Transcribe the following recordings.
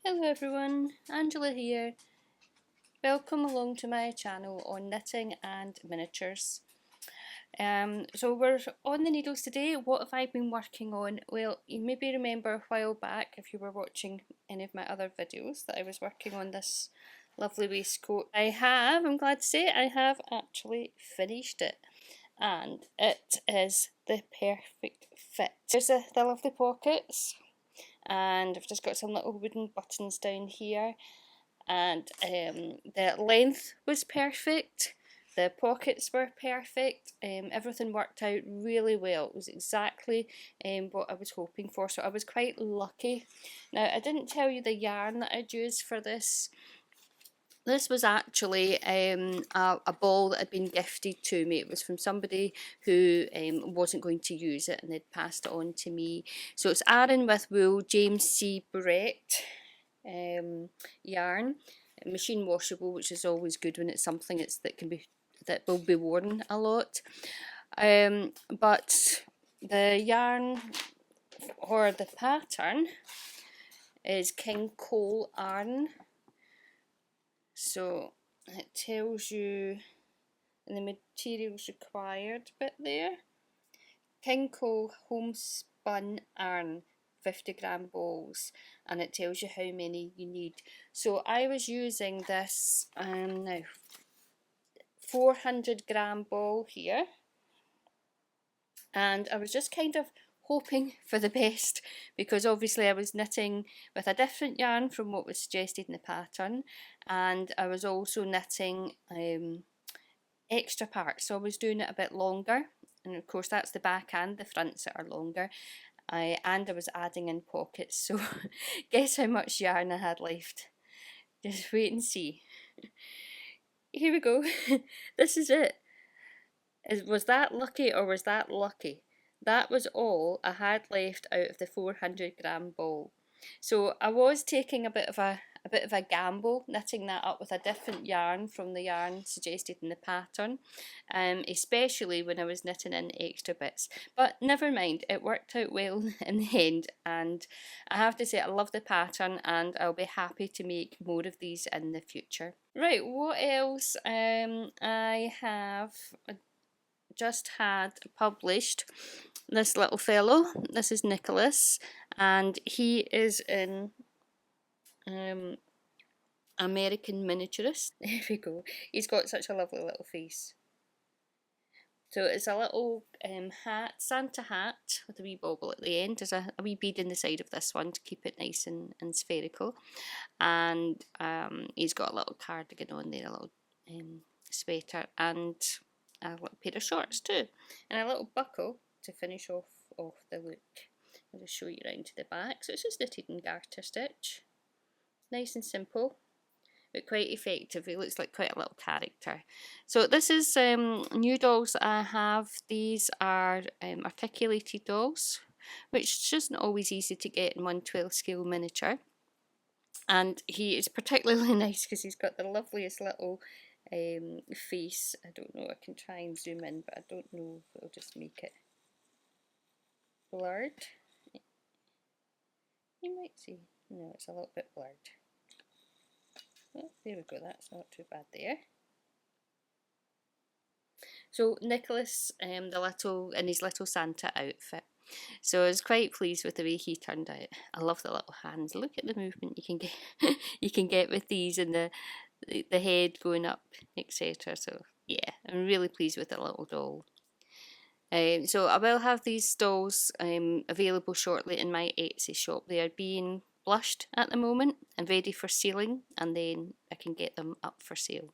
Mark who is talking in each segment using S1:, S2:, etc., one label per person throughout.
S1: Hello everyone, Angela here. Welcome along to my channel on knitting and miniatures. So we're on the needles today. What have I been working on? Well, you maybe remember a while back, if you were watching any of my other videos, that I was working on this lovely waistcoat. I'm glad to say, I have actually finished it. And it is the perfect fit. There's the lovely pockets, and I've just got some little wooden buttons down here, and the length was perfect, the pockets were perfect, everything worked out really well. It was exactly what I was hoping for, so I was quite lucky. Now, I didn't tell you the yarn that I'd used for this. This was actually a ball that had been gifted to me. It was from somebody who wasn't going to use it, and they'd passed it on to me. So it's Aran with Wool, James C. Brett yarn, machine washable, which is always good when it's something that will be worn a lot. But the yarn or the pattern is King Cole yarn. So it tells you the materials required bit there. King Cole homespun yarn, 50-gram balls, and it tells you how many you need. So I was using this now 400-gram ball here, and I was just kind of hoping for the best, because obviously I was knitting with a different yarn from what was suggested in the pattern, and I was also knitting extra parts, so I was doing it a bit longer, and of course that's the back and the fronts that are longer. And I was adding in pockets, so guess how much yarn I had left? Just wait and see. Here we go. This is it. Was that lucky or was that lucky? That was all I had left out of the 400-gram ball. So I was taking a bit of a gamble, knitting that up with a different yarn from the yarn suggested in the pattern, especially when I was knitting in extra bits. But never mind, it worked out well in the end, and I have to say I love the pattern, and I'll be happy to make more of these in the future. Right, what else? I have just had published this little fellow. This is Nicholas, and he is in American Miniaturist. There we go. He's got such a lovely little face. So it's a little hat, Santa hat, with a wee bauble at the end. There's a wee bead in the side of this one to keep it nice and spherical. And he's got a little cardigan on there, a little sweater, and a little pair of shorts too. And a little buckle to finish off the look. I'll just show you round to the back. So it's just knitted in garter stitch. Nice and simple, but quite effective. It looks like quite a little character. So this is new dolls that I have. These are articulated dolls, which is just not always easy to get in 1/12 scale miniature. And he is particularly nice because he's got the loveliest little face. I don't know, I can try and zoom in, but I don't know if it'll just make it blurred. You might see. No, it's a little bit blurred. Oh, there we go, that's not too bad there. So Nicholas, in his little Santa outfit. So I was quite pleased with the way he turned out. I love the little hands. Look at the movement you can get you can get with these, and the head going up, etc. So yeah, I'm really pleased with the little doll. So I will have these dolls available shortly in my Etsy shop. They are being blushed at the moment and ready for sealing, and then I can get them up for sale.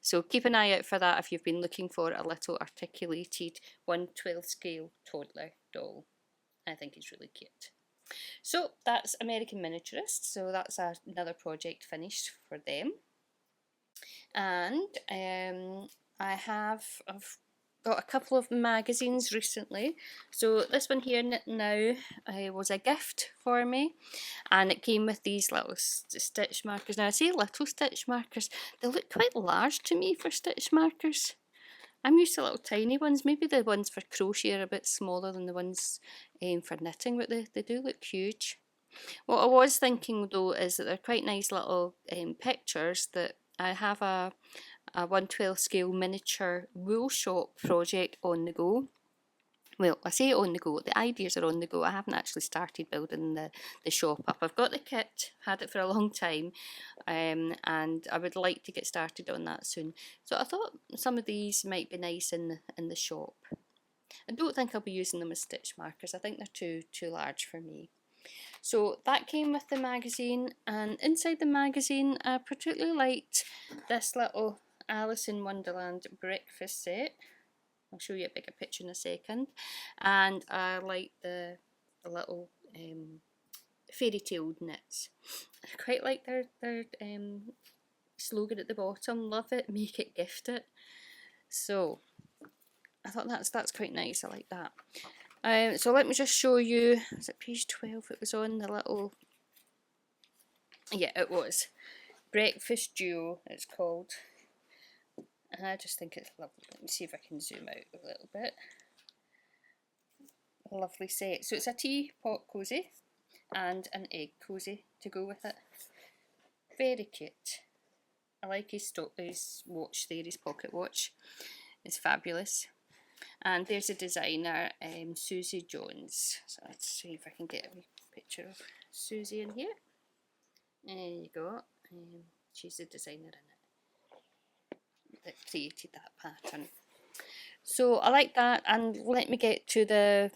S1: So keep an eye out for that if you've been looking for a little articulated 1/12 scale toddler doll. I think it's really cute. So that's American Miniaturist, so that's another project finished for them. And I've got a couple of magazines recently. So this one here, Knit Now, was a gift for me, and it came with these little stitch markers. Now I say little stitch markers, they look quite large to me for stitch markers. I'm used to little tiny ones. Maybe the ones for crochet are a bit smaller than the ones for knitting, but they do look huge. What I was thinking though is that they're quite nice little pictures. That I have a 1/12 scale miniature wool shop project on the go. Well, I say on the go, the ideas are on the go. I haven't actually started building the shop up. I've got the kit, had it for a long time, and I would like to get started on that soon. So I thought some of these might be nice in the shop. I don't think I'll be using them as stitch markers. I think they're too large for me. So that came with the magazine, and inside the magazine I particularly liked this little Alice in Wonderland breakfast set. I'll show you a bigger picture in a second. And I like the little fairy tale knits. I quite like their slogan at the bottom, love it, make it, gift it. So I thought that's quite nice, I like that. So let me just show you, was it page 12 it was on, the little, yeah it was, Breakfast Duo it's called. And I just think it's lovely. Let me see if I can zoom out a little bit. A lovely set. So it's a teapot cosy and an egg cosy to go with it. Very cute. I like his watch there, his pocket watch. It's fabulous. And there's a designer, Susie Jones. So let's see if I can get a wee picture of Susie in here. There you go. She's the designer in it that created that pattern. So I like that, and let me get to the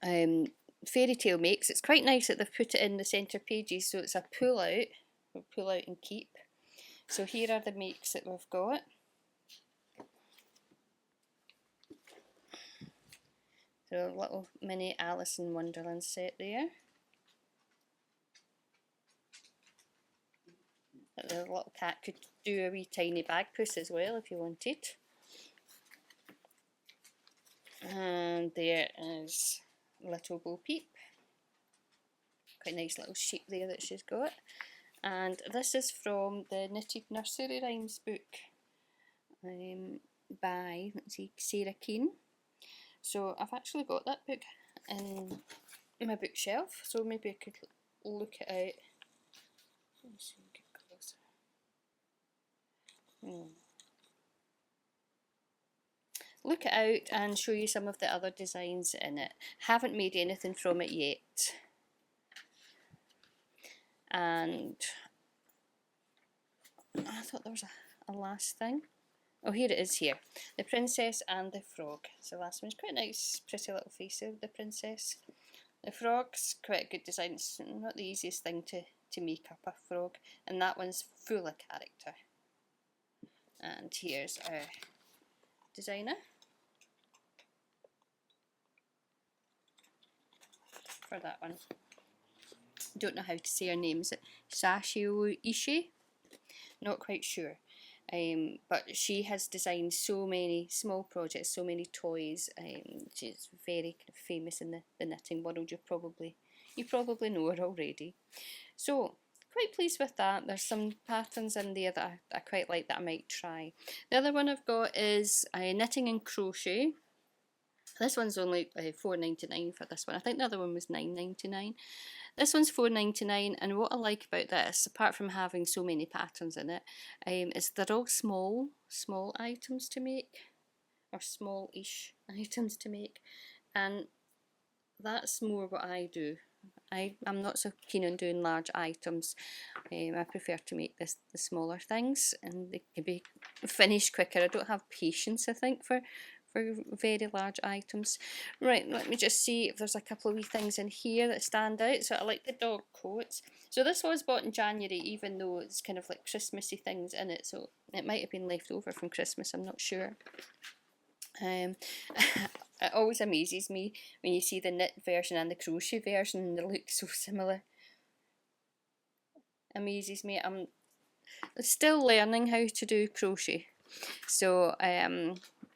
S1: fairy tale makes. It's quite nice that they've put it in the centre pages, so it's a pull out and keep. So here are the makes that we've got. So a little mini Alice in Wonderland set there. The little cat could do a wee tiny bag puss as well if you wanted. And there is Little Bo Peep. Quite a nice little sheep there that she's got. And this is from the Knitted Nursery Rhymes book by, let's see, Sarah Keane. So I've actually got that book in my bookshelf, so maybe I could look it out. Let's see, get closer. Look it out and show you some of the other designs in it. Haven't made anything from it yet. And I thought there was a last thing. Oh, here it is here. The Princess and the Frog. So the last one's quite a nice, pretty little face of the princess. The frog's quite a good design. It's not the easiest thing to make up a frog. And that one's full of character. And here's our designer for that one. Don't know how to say her name. Is it Sashio Ishii? Not quite sure. But she has designed so many small projects, so many toys. She's very famous in the knitting world. You probably know her already. So quite pleased with that. There's some patterns in there that I quite like that I might try. The other one I've got is knitting and crochet. This one's only $4.99 for this one. I think the other one was $9.99. This one's $4.99, and what I like about this, apart from having so many patterns in it, is they're all small items to make, or small-ish items to make, and that's more what I do. I'm not so keen on doing large items. I prefer to make the smaller things, and they can be finished quicker. I don't have patience, I think, for very large items. Right, let me just see if there's a couple of wee things in here that stand out. So I like the dog coats. So this was bought in January, even though it's kind of like Christmassy things in it, so it might have been left over from Christmas, I'm not sure. It always amazes me when you see the knit version and the crochet version and they look so similar. Amazes me. I'm still learning how to do crochet, so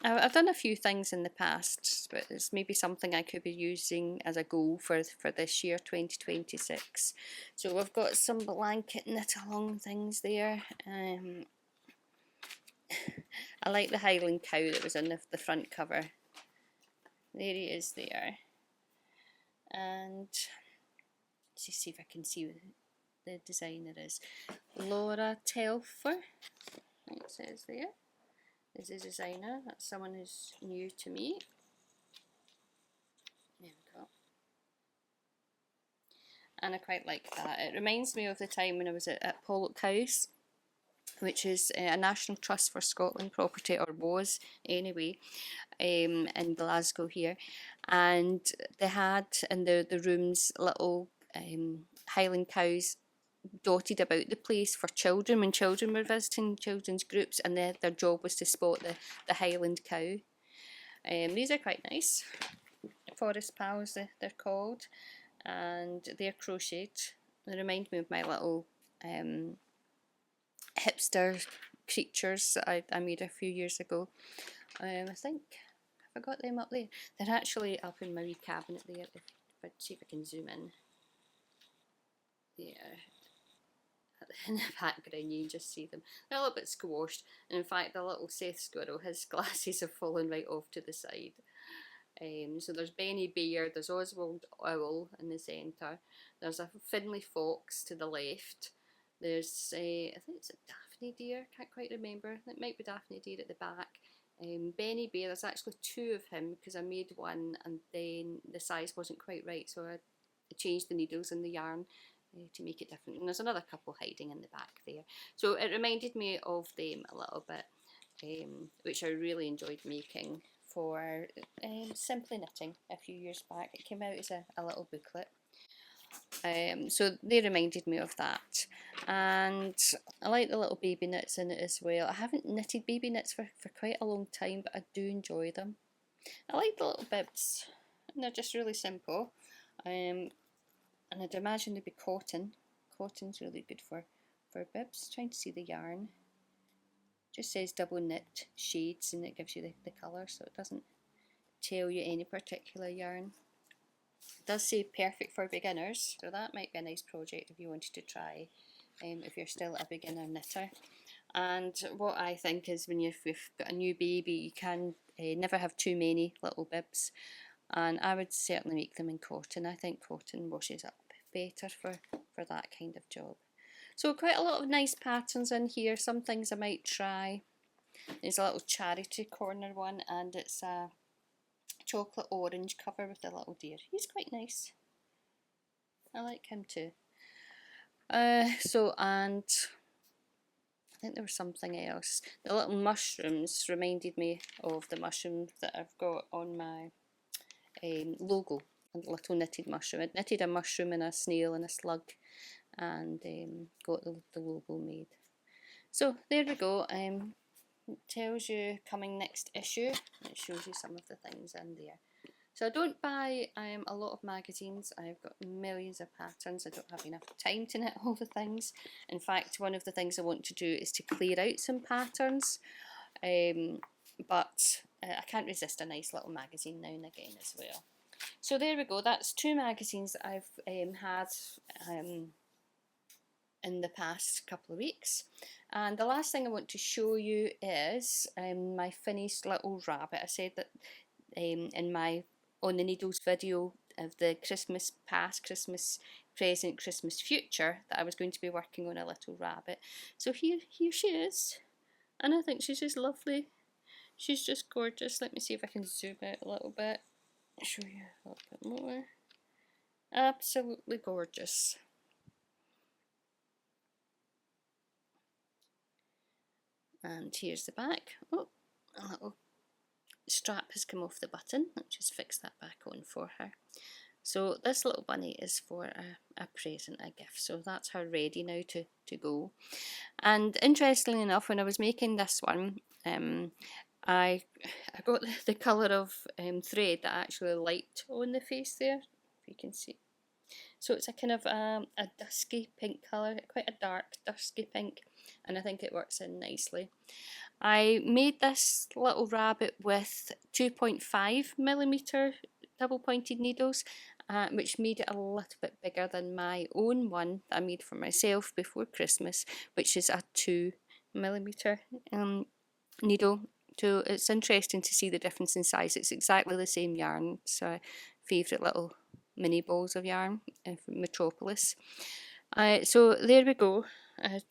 S1: I've done a few things in the past, but it's maybe something I could be using as a goal for this year, 2026. So we've got some blanket knit along things there. I like the Highland cow that was on the front cover. There he is there. And Let's see if I can see who the designer is. Laura Telfer, it says there, is the designer. That's someone who's new to me. There we go. And I quite like that. It reminds me of the time when I was at Pollock House, which is a National Trust for Scotland property, or was anyway, in Glasgow here. And they had in the rooms little Highland cows dotted about the place for children when children were visiting, children's groups, and their job was to spot the Highland cow. These are quite nice. Forest Pals, they're called, and they're crocheted. They remind me of my little hipster creatures that I made a few years ago. I think I got them up there. They're actually up in my wee cabinet there. If I see if I can zoom in. There. In the background you can just see them. They're a little bit squashed, and in fact the little Seth squirrel, his glasses have fallen right off to the side. So there's Benny Bear, there's Oswald Owl in the centre, there's a Finlay Fox to the left, there's I think it's a Daphne Deer, can't quite remember, it might be Daphne Deer at the back. Benny Bear, there's actually two of him because I made one and then the size wasn't quite right, so I changed the needles and the yarn to make it different. And there's another couple hiding in the back there. So it reminded me of them a little bit, which I really enjoyed making for Simply Knitting a few years back. It came out as a little booklet. So they reminded me of that. And I like the little baby knits in it as well. I haven't knitted baby knits for quite a long time, but I do enjoy them. I like the little bibs, and they're just really simple. And I'd imagine they'd be cotton. Cotton's really good for bibs. Trying to see the yarn. Just says double knit shades, and it gives you the colour, so it doesn't tell you any particular yarn. It does say perfect for beginners, so that might be a nice project if you wanted to try, if you're still a beginner knitter. And what I think is when you've got a new baby, you can never have too many little bibs. And I would certainly make them in cotton. I think cotton washes up better for that kind of job. So quite a lot of nice patterns in here. Some things I might try. There's a little charity corner one, and it's a chocolate orange cover with a little deer. He's quite nice. I like him too. And I think there was something else. The little mushrooms reminded me of the mushrooms that I've got on my logo, a little knitted mushroom. I'd knitted a mushroom and a snail and a slug, and got the logo made. So there we go. It tells you coming next issue. It shows you some of the things in there. So I don't buy a lot of magazines. I've got millions of patterns. I don't have enough time to knit all the things. In fact, one of the things I want to do is to clear out some patterns. But I can't resist a nice little magazine now and again as well. So there we go. That's two magazines that I've had in the past couple of weeks. And the last thing I want to show you is my finished little rabbit. I said that in my On the Needles video of the Christmas past, Christmas present, Christmas future, that I was going to be working on a little rabbit. So here she is, and I think she's just lovely. She's just gorgeous. Let me see if I can zoom out a little bit, show you a little bit more. Absolutely gorgeous. And here's the back. Oh, a little strap has come off the button. Let's just fix that back on for her. So this little bunny is for a present, a gift. So that's her ready now to go. And interestingly enough, when I was making this one, I got the colour of thread that I actually liked on the face there, if you can see. So it's a kind of a dusky pink colour, quite a dark dusky pink, and I think it works in nicely. I made this little rabbit with 2.5mm double pointed needles, which made it a little bit bigger than my own one that I made for myself before Christmas, which is a 2mm needle. So it's interesting to see the difference in size. It's exactly the same yarn. It's a favourite little mini balls of yarn from Metropolis. So there we go,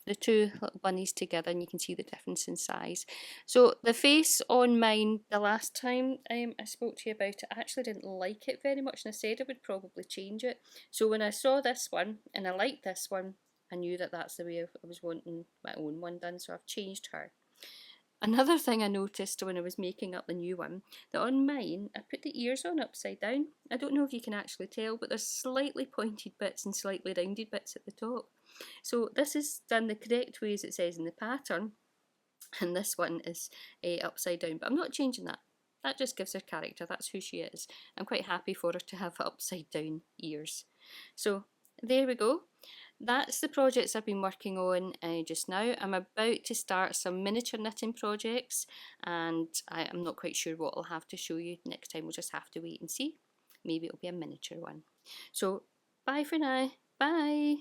S1: the two little bunnies together, and you can see the difference in size. So the face on mine, the last time I spoke to you about it, I actually didn't like it very much, and I said I would probably change it. So when I saw this one and I liked this one, I knew that that's the way I was wanting my own one done, so I've changed her. Another thing I noticed when I was making up the new one, that on mine I put the ears on upside down. I don't know if you can actually tell, but there's slightly pointed bits and slightly rounded bits at the top. So this is done the correct way as it says in the pattern, and this one is upside down, but I'm not changing that. That just gives her character, that's who she is. I'm quite happy for her to have upside down ears. So there we go. That's the projects I've been working on just now. I'm about to start some miniature knitting projects, and I'm not quite sure what I'll have to show you next time. We'll just have to wait and see. Maybe it'll be a miniature one. So bye for now. Bye.